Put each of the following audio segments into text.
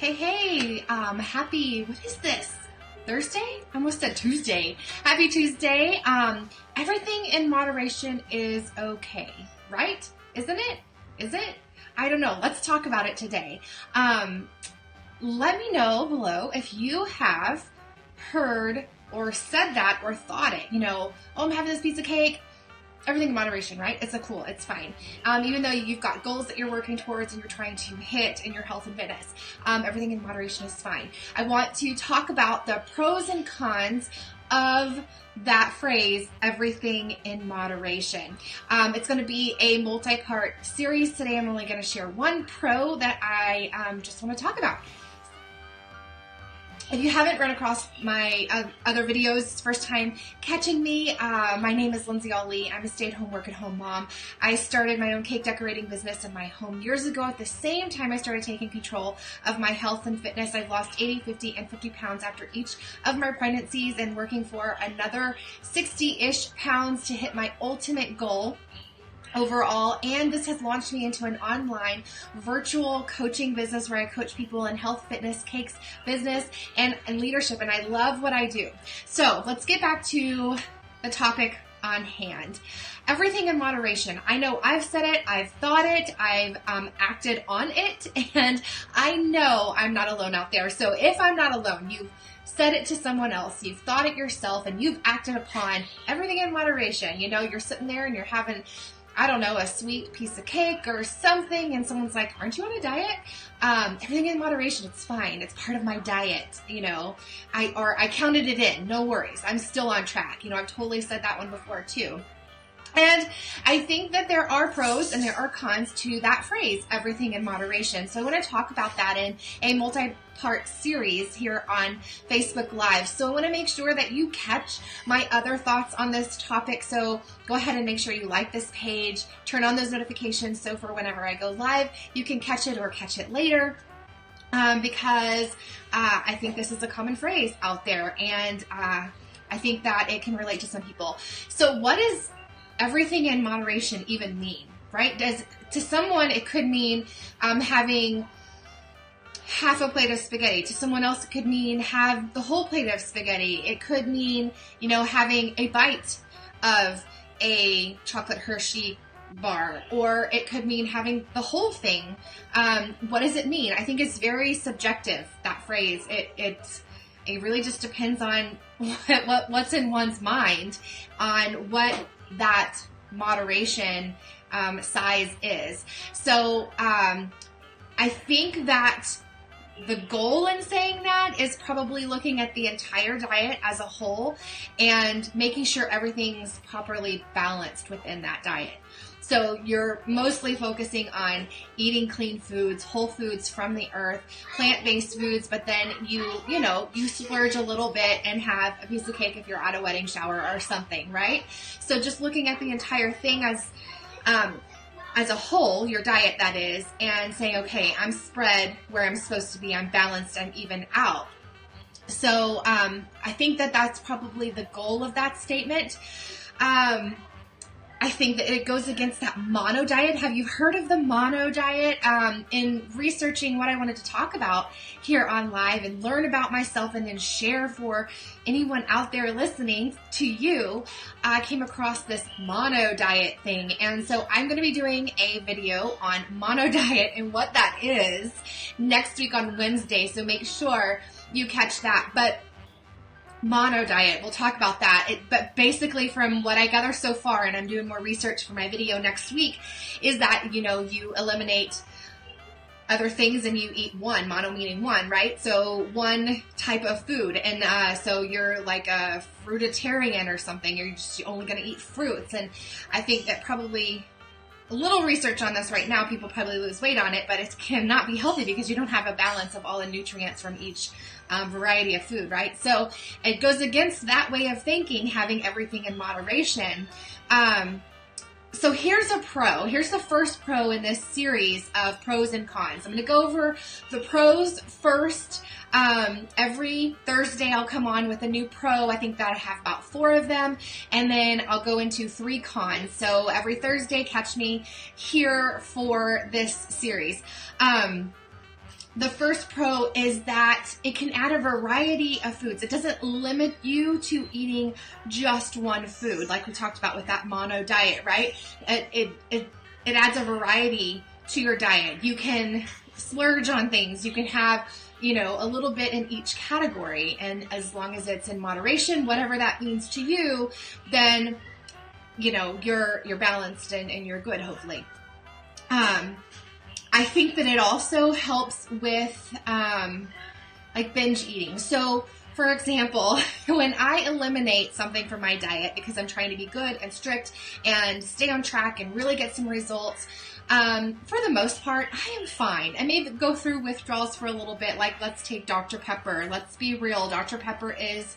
Hey, happy, what is this? Thursday? I almost said Tuesday. Happy Tuesday. Everything in moderation is okay, right? Isn't it? Is it? I don't know. Let's talk about it today. Let me know below if you have heard or said that or thought it. Oh, I'm having this piece of cake. Everything in moderation, right? It's fine. Even though you've got goals that you're working towards and you're trying to hit in your health and fitness, everything in moderation is fine. I want to talk about the pros and cons of that phrase, everything in moderation. It's going to be a multi-part series. Today I'm only going to share one pro that I just want to talk about. If you haven't run across my other videos, it's first time catching me. My name is Lindsay Ali. I'm a stay-at-home, work-at-home mom. I started my own cake decorating business in my home years ago. At the same time, I started taking control of my health and fitness. I've lost 80, 50, and 50 pounds after each of my pregnancies and working for another 60-ish pounds to hit my ultimate goal overall, and this has launched me into an online virtual coaching business where I coach people in health, fitness, cakes, business, and leadership, and I love what I do. So let's get back to the topic on hand. Everything in moderation. I know I've said it, I've thought it, I've acted on it, and I know I'm not alone out there. So if I'm not alone, you've said it to someone else, you've thought it yourself, and you've acted upon everything in moderation. You're sitting there and you're having, I don't know, a sweet piece of cake or something, and someone's like, aren't you on a diet? Everything in moderation, it's fine. It's part of my diet, I counted it in, no worries. I'm still on track. I've totally said that one before too. And I think that there are pros and there are cons to that phrase, everything in moderation. So I want to talk about that in a multi-part series here on Facebook Live. So I want to make sure that you catch my other thoughts on this topic. So go ahead and make sure you like this page, turn on those notifications so for whenever I go live, you can catch it or catch it later. Because I think this is a common phrase out there, and I think that it can relate to some people. So what is everything in moderation even mean, right? To someone, it could mean having half a plate of spaghetti. To someone else, it could mean have the whole plate of spaghetti. It could mean, having a bite of a chocolate Hershey bar, or it could mean having the whole thing. What does it mean? I think it's very subjective, that phrase. It really just depends on what's in one's mind on what that moderation size is. So I think that the goal in saying that is probably looking at the entire diet as a whole and making sure everything's properly balanced within that diet. So you're mostly focusing on eating clean foods, whole foods from the earth, plant-based foods, but then you splurge a little bit and have a piece of cake if you're at a wedding shower or something, right? So just looking at the entire thing as a whole, your diet that is, and saying, okay, I'm spread where I'm supposed to be, I'm balanced, I'm even out. So I think that that's probably the goal of that statement. I think that it goes against that mono diet. Have you heard of the mono diet? In researching what I wanted to talk about here on live and learn about myself and then share for anyone out there listening to you, I came across this mono diet thing. And so I'm going to be doing a video on mono diet and what that is next week on Wednesday. So make sure you catch that. But mono diet, we'll talk about that. But basically from what I gather so far, and I'm doing more research for my video next week, is that, you eliminate other things and you eat one, mono meaning one, right? So one type of food. And so you're like a fruitarian or something. You're only going to eat fruits. And I think that probably a little research on this right now, people probably lose weight on it, but it cannot be healthy because you don't have a balance of all the nutrients from each variety of food, right? So it goes against that way of thinking, having everything in moderation. So here's a pro. Here's the first pro in this series of pros and cons. I'm going to go over the pros first. Every Thursday I'll come on with a new pro. I think that I have about 4 of them. And then I'll go into 3 cons. So every Thursday, catch me here for this series. The first pro is that it can add a variety of foods. It doesn't limit you to eating just one food, like we talked about with that mono diet, right? It adds a variety to your diet. You can splurge on things. You can have, a little bit in each category, and as long as it's in moderation, whatever that means to you, then you're balanced and you're good, hopefully. I think that it also helps with like binge eating. So for example, when I eliminate something from my diet because I'm trying to be good and strict and stay on track and really get some results, for the most part, I am fine. I may go through withdrawals for a little bit, like let's take Dr. Pepper. Let's be real. Dr. Pepper is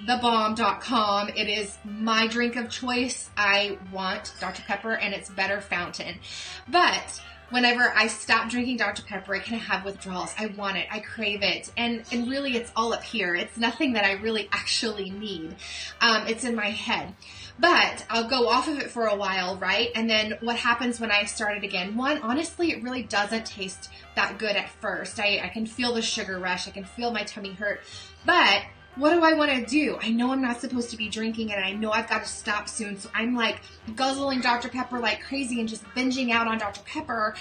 thebomb.com. It is my drink of choice. I want Dr. Pepper and it's better fountain. But whenever I stop drinking Dr. Pepper, I kind of have withdrawals. I want it. I crave it. And really it's all up here. It's nothing that I really actually need. It's in my head. But I'll go off of it for a while, right? And then what happens when I start it again? One, honestly, it really doesn't taste that good at first. I can feel the sugar rush. I can feel my tummy hurt. But what do I want to do? I know I'm not supposed to be drinking and I know I've got to stop soon. So I'm like guzzling Dr. Pepper like crazy and just binging out on Dr. Pepper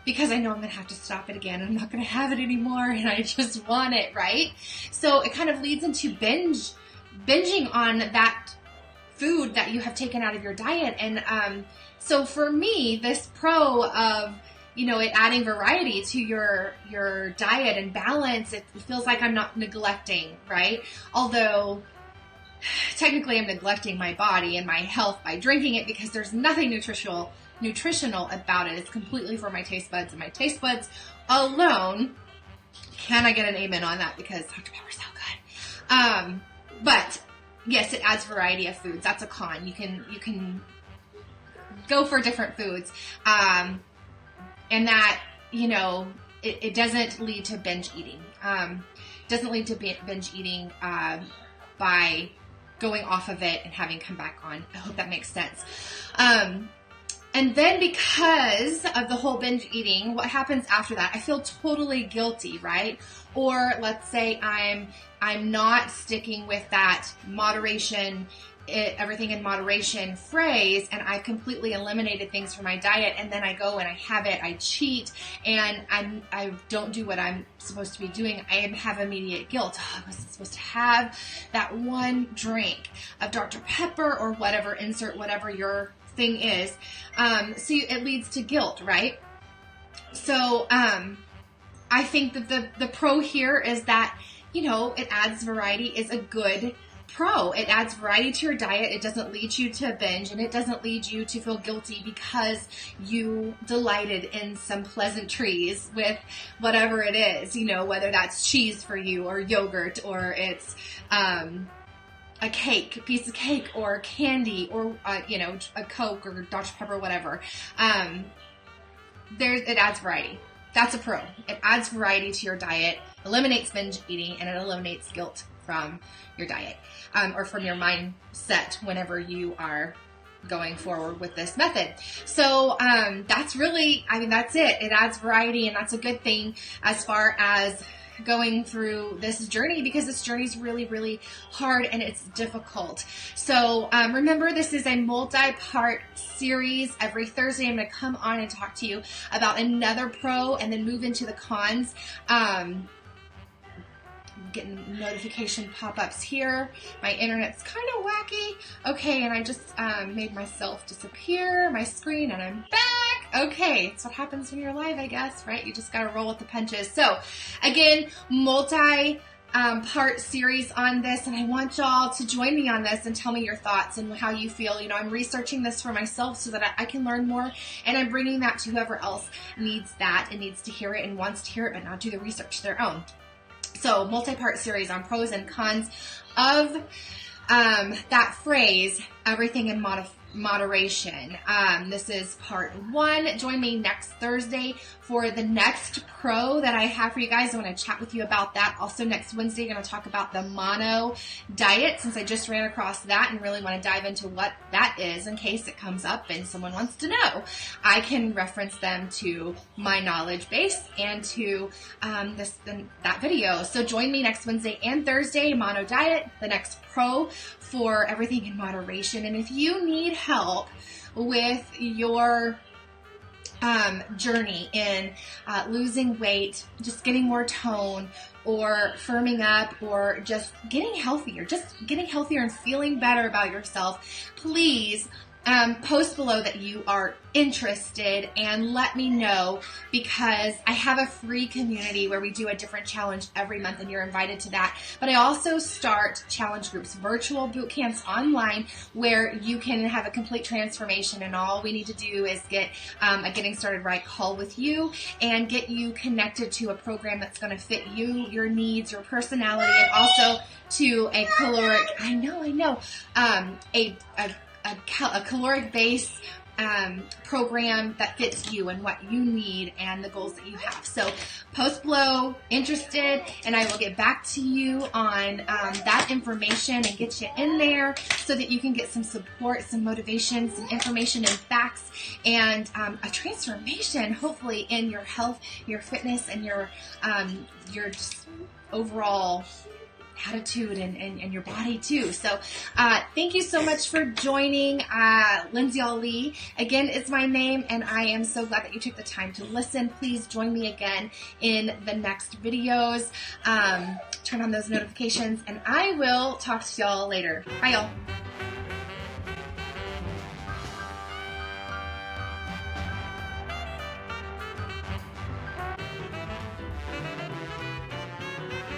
because I know I'm going to have to stop it again. I'm not going to have it anymore and I just want it, right? So it kind of leads into binging on that food that you have taken out of your diet. And so for me, this pro of it adding variety to your diet and balance, it feels like I'm not neglecting, right? Although technically I'm neglecting my body and my health by drinking it because there's nothing nutritional about it. It's completely for my taste buds, and my taste buds alone. Can I get an amen on that? Because Dr. Pepper's so good. But yes, it adds variety of foods. That's a con. You can go for different foods. And that, it doesn't lead to binge eating. Doesn't lead to binge eating by going off of it and having come back on. I hope that makes sense. And then because of the whole binge eating, what happens after that? I feel totally guilty, right? Or let's say I'm not sticking with that moderation, everything in moderation phrase, and I've completely eliminated things from my diet, and then I go and I have it, I cheat, and I don't do what I'm supposed to be doing. I have immediate guilt. Oh, I wasn't supposed to have that one drink of Dr. Pepper or whatever, insert whatever your thing is. So it leads to guilt, right? So I think that the pro here is that, it adds variety, is a good pro. It adds variety to your diet. It doesn't lead you to binge, and it doesn't lead you to feel guilty because you delighted in some pleasantries with whatever it is, whether that's cheese for you or yogurt, or it's a piece of cake or candy, or a Coke or Dr. Pepper, whatever. It adds variety. That's a pro. It adds variety to your diet, eliminates binge eating, and it eliminates guilt from your diet, or from your mindset whenever you are going forward with this method. So that's really, that's it. It adds variety, and that's a good thing as far as going through this journey, because this journey is really, really hard and it's difficult. So remember, this is a multi-part series. Every Thursday I'm going to come on and talk to you about another pro and then move into the cons. Getting notification pop-ups here. My internet's kind of wacky. Okay, and I just made myself disappear, my screen, and I'm back. Okay, that's what happens when you're live, I guess, right? You just gotta roll with the punches. So, again, part series on this, and I want y'all to join me on this and tell me your thoughts and how you feel. I'm researching this for myself so that I can learn more, and I'm bringing that to whoever else needs that and needs to hear it and wants to hear it, but not do the research their own. So, multi-part series on pros and cons of that phrase, everything in moderation. This is part 1. Join me next Thursday for the next pro that I have for you guys. I want to chat with you about that. Also next Wednesday, I'm going to talk about the mono diet, since I just ran across that and really want to dive into what that is in case it comes up and someone wants to know. I can reference them to my knowledge base and to that video. So join me next Wednesday and Thursday, mono diet, the next pro for everything in moderation. And if you need help with your journey in losing weight, just getting more tone, or firming up, or just getting healthier and feeling better about yourself, please post below that you are interested and let me know, because I have a free community where we do a different challenge every month and you're invited to that. But I also start challenge groups, virtual boot camps online, where you can have a complete transformation, and all we need to do is get a Getting Started Right call with you and get you connected to a program that's going to fit you, your needs, your personality, and also to a caloric, a caloric base program that fits you and what you need and the goals that you have. So post below, interested, and I will get back to you on that information and get you in there so that you can get some support, some motivation, some information and facts, and a transformation hopefully in your health, your fitness, and your just overall attitude and your body too. So thank you so much for joining. Lindsay Ali again is my name, and I am so glad that you took the time to listen. Please join me again in the next videos. Turn on those notifications, and I will talk to y'all later. Bye y'all.